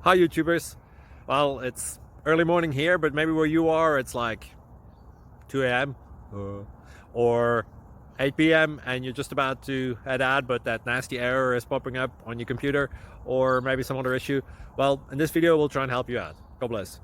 Hi YouTubers. Well, it's early morning here, but maybe where you are it's like 2 a.m. or 8 p.m. and you're just about to head out, but that nasty error is popping up on your computer, or maybe some other issue. Well, in this video we'll try and help you out. God bless.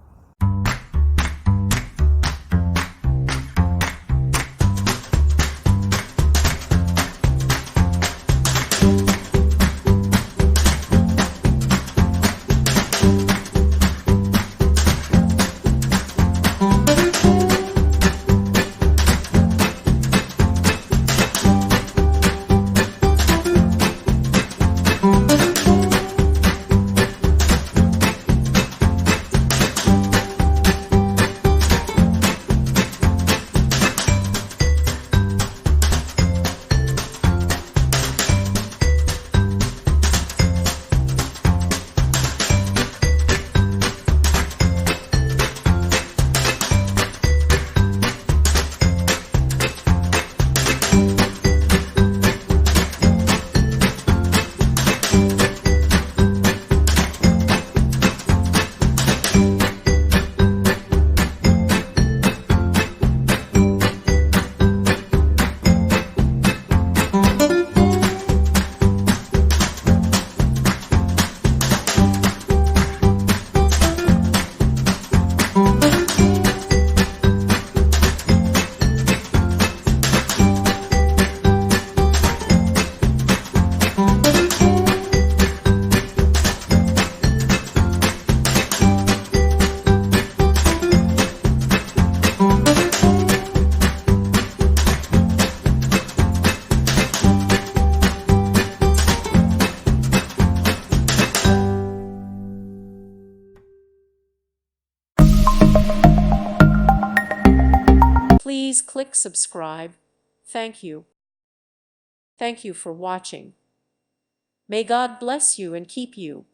Please click subscribe. Thank you. Thank you for watching. May God bless you and keep you.